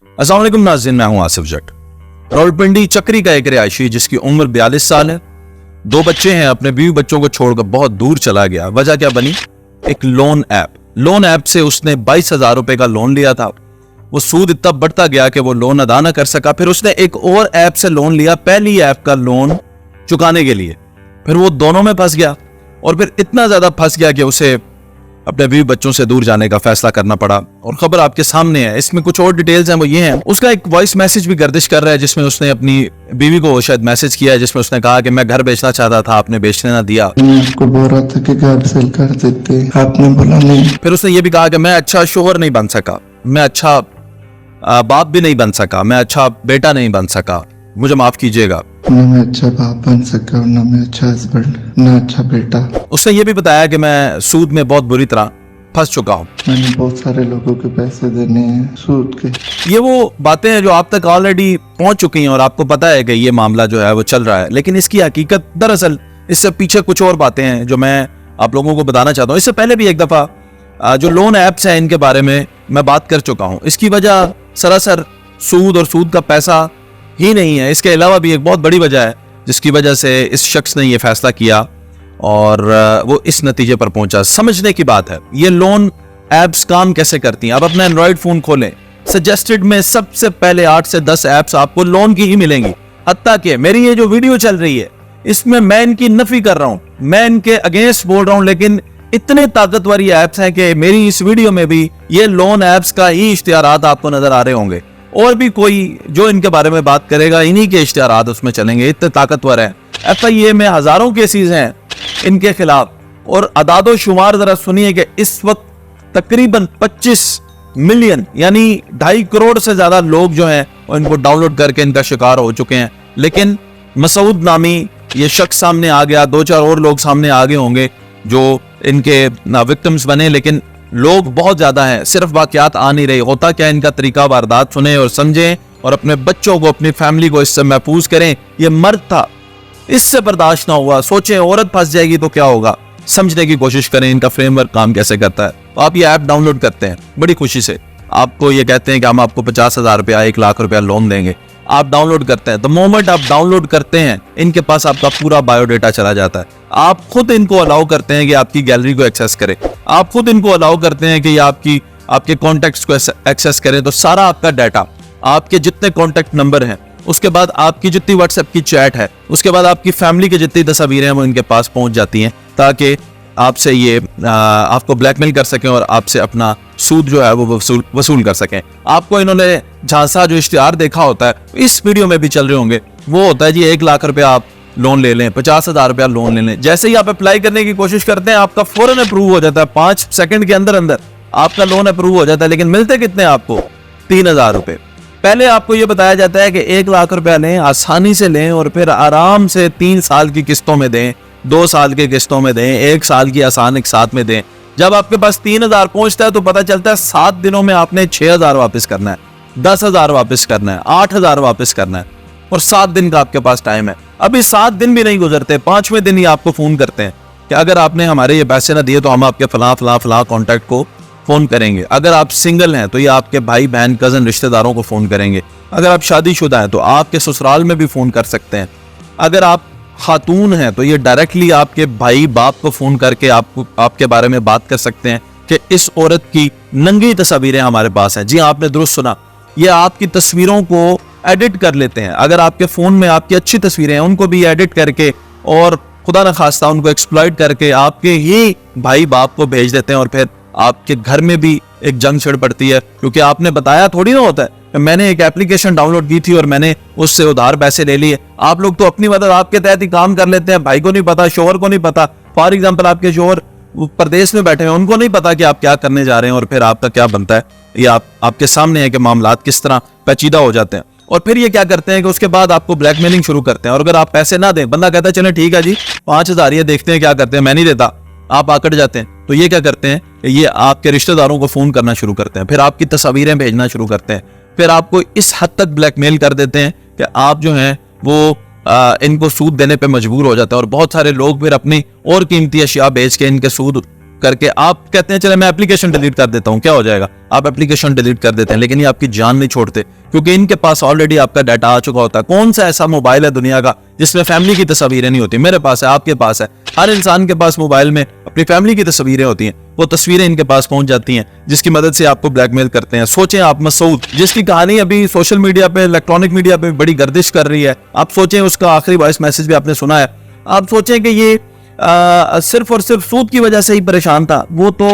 अस्सलाम वालेकुम नाज़रीन, मैं हूं आसिफ जट। रावलपिंडी चक्री का एक रिहायशी जिसकी उम्र 42 साल है, 2 बच्चे हैं, अपने बीवी बच्चों को छोड़कर बहुत दूर चला गया। वजह क्या बनी? एक लोन ऐप से उसने 22,000 रुपए का लोन लिया था। वो सूद इतना बढ़ता गया कि वो लोन अदा ना कर सका। फिर उसने एक और ऐप से लोन लिया, पहली ऐप का लोन चुकाने के लिए। फिर वो दोनों में फंस गया और फिर इतना ज्यादा फंस गया कि उसे अपने बीवी बच्चों से दूर जाने का फैसला करना पड़ा। और खबर आपके सामने है। इसमें कुछ और डिटेल्स हैं, वो ये हैं। उसका एक वॉइस मैसेज भी गर्दिश कर रहा है जिसमें उसने अपनी बीवी को शायद मैसेज किया है, जिसमें उसने कहा कि मैं घर बेचना चाहता था, आपने बेचने ना दिया। मैं आपको बोल रहा था कि घर सेल कर देते, आपने बोला नहीं। फिर उसने ये भी कहा कि मैं अच्छा शोहर नहीं बन सका, मैं अच्छा बाप भी नहीं बन सका, मैं अच्छा बेटा नहीं बन सका, मुझे माफ कीजिएगा। ना मैं अच्छा बाप बन सका, ना मैं अच्छा हस्बैंड, ना अच्छा बेटा। उसने ये भी बताया कि मैं सूद में बहुत बुरी तरह फंस चुका हूँ। मैंने बहुत सारे लोगों के पैसे देने हैं सूद के। ये वो बातें हैं जो आप तक ऑलरेडी पहुंच चुकी हैं और आपको पता है कि ये मामला जो है वो चल रहा है, लेकिन इसकी हकीकत दरअसल इससे पीछे कुछ और बातें हैं जो मैं आप लोगों को बताना चाहता हूँ। इससे पहले भी एक दफा जो लोन ऐप्स हैं इनके बारे में मैं बात कर चुका हूँ। इसकी वजह सरासर सूद और सूद का पैसा ही नहीं है, इसके अलावा भी एक बहुत बड़ी वजह है जिसकी वजह से इस शख्स ने यह फैसला किया और वो इस नतीजे पर पहुंचा। समझने की बात है ये लोन ऐप्स काम कैसे करती हैं। आप अपना एंड्रॉइड फोन खोलें, सजेस्टेड में सबसे पहले 8 से 10 ऐप्स आपको लोन की ही मिलेंगी। हत्ता कि मेरी ये जो वीडियो चल रही है इसमें मैं इनकी नफी कर रहा हूं, मैं इनके अगेंस्ट बोल रहा हूं, लेकिन इतने ताकतवर ये ऐप्स हैं कि मेरी इस वीडियो में भी ये लोन ऐप्स का ही इश्तिहारात आपको नजर आ रहे होंगे और भी कोई जो इनके बारे में बात करेगा इन्हीं के इश्तिहारात उसमें चलेंगे। इतने ताकतवर है। FIA में हजारों केसेस हैं इनके खिलाफ और अदादो शुमार जरा सुनिए कि इस वक्त तकरीबन 25 मिलियन यानी 2.5 करोड़ से ज्यादा लोग जो हैं वो इनको डाउनलोड करके इनका शिकार हो चुके हैं। लेकिन मसूद नामी ये शख्स सामने आ गया, 2-4 और लोग सामने आ गए होंगे जो इनके विक्टिम्स बने, लेकिन लोग बहुत ज्यादा हैं, सिर्फ वाकयात आ नहीं रही। होता क्या, इनका तरीका वारदात सुने और समझें और अपने बच्चों को, अपनी फैमिली को इससे महफूज करें। ये मर्द था, इससे बर्दाश्त ना हुआ, सोचें औरत फंस जाएगी तो क्या होगा। समझने की कोशिश करें इनका फ्रेमवर्क काम कैसे करता है। तो आप ये ऐप डाउनलोड करते हैं बड़ी खुशी से, आपको ये कहते हैं कि हम आपको 50,000 रुपया 1 लाख रुपया लोन देंगे। आप डाउनलोड करते हैं, द मोमेंट आप डाउनलोड करते हैं इनके पास आपका पूरा बायोडेटा चला जाता है। आप खुद इनको अलाउ करते हैं कि आपकी गैलरी को एक्सेस करें, आप खुद इनको अलाउ करते हैं कि ये आपके कॉन्टेक्ट्स को एक्सेस करें। तो सारा आपका डाटा, आपके जितने कॉन्टेक्ट नंबर हैं, उसके बाद आपकी जितनी व्हाट्सएप की चैट है, उसके बाद आपकी फैमिली की जितनी तस्वीरें हैं वो इनके पास पहुंच जाती हैं ताकि आपसे ये आपको ब्लैकमेल कर सकें और आपसे अपना सूद जो है वो वसूल कर सकें। आपको इन्होंने झांसा जो इश्तिहार देखा होता है, इस वीडियो में भी चल रहे होंगे, वो होता है जी 1 लाख रुपया आप लोन ले लें, 50,000 रुपया लोन ले लें। जैसे ही आप अप्लाई करने की कोशिश करते हैं आपका फौरन अप्रूव हो जाता है, 5 सेकंड के अंदर अंदर आपका लोन अप्रूव हो जाता है। लेकिन मिलते कितने आपको? 3,000 रुपए। पहले आपको यह बताया जाता है कि 1 लाख रुपया लें, आसानी से लें और फिर आराम से 3 साल की किस्तों में दें, 2 साल की किस्तों में दें, 1 साल की आसान एक साथ में दें। जब आपके पास 3,000 पहुंचता है तो पता चलता है 7 दिनों में आपने 6,000 वापस करना है, 10,000 वापस करना है, 8,000 वापस करना है और 7 दिन का आपके पास टाइम है। अभी 7 दिन भी नहीं गुजरते, 5वें दिन ही आपको फोन करते हैं कि अगर आपने हमारे ये पैसे ना दिए तो हम आपके फलां कॉन्टैक्ट को फोन करेंगे। अगर आप सिंगल हैं तो ये आपके भाई बहन कजन रिश्तेदारों को फोन करेंगे। अगर आप शादीशुदा हैं तो आपके ससुराल में भी फोन कर सकते हैं। अगर आप खातून हैं तो ये डायरेक्टली आपके भाई बाप को फोन करके आपके बारे में बात कर सकते हैं कि इस औरत की नंगी तस्वीरें हमारे पास हैं। जी आपने दुरुस्त सुना, ये आपकी तस्वीरों को एडिट कर लेते हैं। अगर आपके फोन में आपकी अच्छी तस्वीरें हैं उनको भी एडिट करके और खुदा न खास्ता उनको एक्सप्लॉइट करके आपके ही भाई बाप को भेज देते हैं और फिर आपके घर में भी एक जंग छिड़ पड़ती है, क्योंकि आपने बताया थोड़ी ना होता है मैंने एक एप्लीकेशन डाउनलोड की थी और मैंने उससे उधार पैसे ले लिए। आप लोग तो अपनी मदद आपके तहत ही काम कर लेते हैं, भाई को नहीं पता, शोहर को नहीं पता। फॉर एग्जांपल आपके शोहर प्रदेश में बैठे हैं, उनको नहीं पता कि आप क्या करने जा रहे हैं और फिर आपका क्या बनता है। ये आपके सामने है कि मामलात किस तरह पेचीदा हो जाते हैं। और फिर ये क्या करते हैं कि उसके बाद आपको ब्लैकमेलिंग शुरू करते हैं और अगर आप पैसे ना दें, बंदा कहता है चले ठीक है जी 5,000 ये देखते हैं क्या करते हैं, मैं नहीं देता, आप आकड़ जाते हैं। तो ये क्या करते हैं, ये आपके रिश्तेदारों को फोन करना शुरू करते हैं, फिर आपकी तस्वीरें भेजना शुरू करते हैं, फिर आपको इस हद तक ब्लैकमेल कर देते हैं कि आप जो हैं वो इनको सूद देने पे मजबूर हो जाते हैं। और बहुत सारे लोग फिर अपनी और कीमती अशिया बेच के इनके सूद करके आप कहते हैं चले मैं एप्लीकेशन डिलीट कर देता हूं, क्या हो जाएगा, आप एप्लीकेशन डिलीट कर देते हैं, लेकिन ये आपकी जान नहीं छोड़ते, क्योंकि इनके पास ऑलरेडी आपका डाटा आ चुका होता है। कौन सा ऐसा मोबाइल है दुनिया का जिसमें फैमिली की तस्वीरें नहीं होती? मेरे पास है, आपके पास है, हर इंसान के पास मोबाइल में अपनी फैमिली की तस्वीरें होती हैं। वो तस्वीरें इनके पास पहुंच जाती हैं, जिसकी मदद से आपको ब्लैकमेल करते हैं। सोचें आप मसूद, जिसकी कहानी अभी सोशल मीडिया पे, इलेक्ट्रॉनिक मीडिया पे बड़ी गर्दिश कर रही है, आप सोचें, उसका आखिरी वॉइस मैसेज भी आपने सुना है, आप सोचें कि ये सिर्फ और सिर्फ सूद की वजह से ही परेशान था। वो तो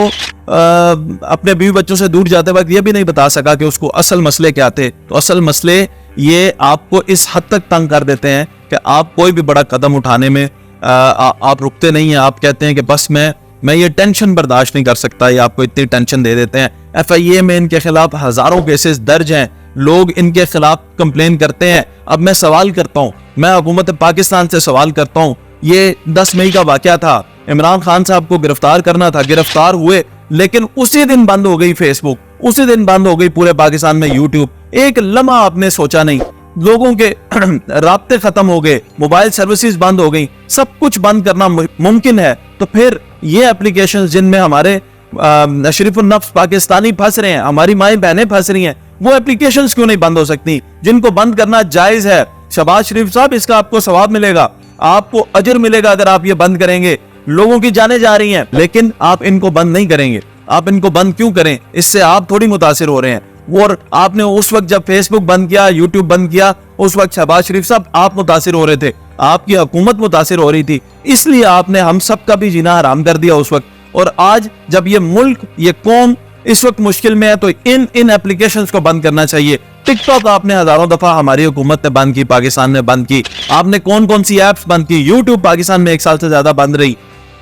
अपने बीवी बच्चों से दूर जाते वक्त ये भी नहीं बता सका कि उसको असल मसले क्या थे। तो असल मसले ये आपको इस हद तक तंग कर देते हैं कि आप कोई भी बड़ा कदम उठाने में आप रुकते नहीं हैं। आप कहते हैं कि बस मैं ये टेंशन बर्दाश्त नहीं कर सकता, ये आपको इतनी टेंशन दे देते हैं। FIA में इनके खिलाफ हजारों केसेस दर्ज हैं, लोग इनके खिलाफ कंप्लेन करते हैं। अब मैं सवाल करता हूं, मैं हुकूमत पाकिस्तान से सवाल करता हूं, ये 10 मई का वाकया था, इमरान खान साहब को गिरफ्तार करना था, गिरफ्तार हुए, लेकिन उसी दिन बंद हो गई फेसबुक, उसी दिन बंद हो गई पूरे पाकिस्तान में यूट्यूब। एक लम्हा आपने सोचा नहीं, लोगों के राब्ते खत्म हो गए, मोबाइल सर्विसेज बंद हो गई, सब कुछ बंद करना मुमकिन है। तो फिर ये एप्लीकेशंस जिनमें हमारे शरीफ नफ्स पाकिस्तानी फंस रहे हैं, हमारी माएं बहनें फंस रही हैं, वो एप्लीकेशंस क्यों नहीं बंद हो सकती, जिनको बंद करना जायज है? शहबाज शरीफ साहब, इसका आपको सवाब मिलेगा, आपको अजर मिलेगा अगर आप ये बंद करेंगे। लोगों की जाने जा रही हैं, लेकिन आप इनको बंद नहीं करेंगे। आप इनको बंद क्यों करें? इससे आप थोड़ी मुतासिर हो रहे हैं। और आपने उस वक्त जब फेसबुक बंद किया, यूट्यूब बंद किया, उस वक्त शहबाज शरीफ साहब आप मुतासिर हो रहे थे, आपकी हुकूमत मुतासिर हो रही थी, इसलिए आपने हम सब का भी जीना हराम कर दिया उस वक्त। और आज जब ये मुल्क, ये कौम इस वक्त मुश्किल में है, तो इन एप्लीकेशंस को बंद करना चाहिए। टिकटॉक आपने हजारों दफा हमारी हुकूमत ने बंद की, पाकिस्तान ने बंद की। आपने कौन कौन सी एप्स बंद की? यूट्यूब पाकिस्तान में 1 साल से ज्यादा बंद रही।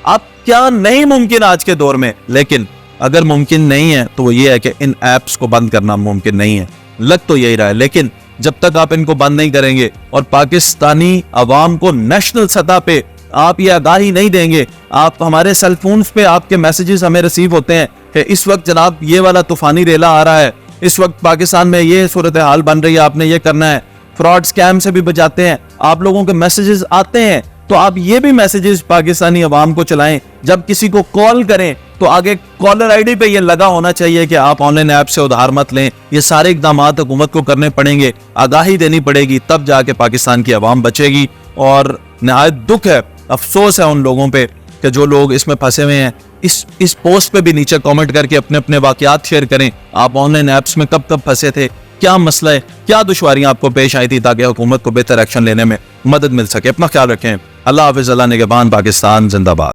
अब क्या नहीं मुमकिन आज के दौर में? लेकिन अगर मुमकिन नहीं है तो वो ये है कि इन एप्स को बंद करना मुमकिन नहीं है। लग तो यही रहा है, लेकिन जब तक आप इनको बंद नहीं करेंगे और पाकिस्तानी अवाम को नेशनल सतह पे आप ये आगाही नहीं देंगे, आप हमारे सेल फोन्स पे आपके मैसेजेस हमें रिसीव होते हैं कि इस वक्त जनाब ये वाला तूफानी रेला आ रहा है, इस वक्त पाकिस्तान में ये सूरत हाल बन रही है, आपने ये करना है। फ्रॉड स्कैम से भी बचाते हैं, आप लोगों के मैसेजेस आते हैं, तो आप ये भी मैसेजेस पाकिस्तानी अवाम को चलाएं। जब किसी को कॉल करें तो आगे कॉलर आईडी पे ये लगा होना चाहिए कि आप ऑनलाइन ऐप से उधार मत लें। ये सारे इकदाम हुकूमत को करने पड़ेंगे, आगाही देनी पड़ेगी, तब जाके पाकिस्तान की अवाम बचेगी। और निहायत दुख है, अफसोस है उन लोगों पे कि जो लोग इसमें फंसे हुए हैं। इस पोस्ट पे भी नीचे कमेंट करके अपने अपने वाकयात शेयर करें। आप ऑनलाइन ऐप्स में कब फंसे थे, क्या मसला है, क्या दुश्वारियां आपको पेश आई थी, ताकि हुकूमत को बेहतर एक्शन लेने में मदद मिल सके। अपना ख्याल रखें। अल्लाह हाफिज़, अल्लाह निगहबान, पाकिस्तान जिंदाबाद।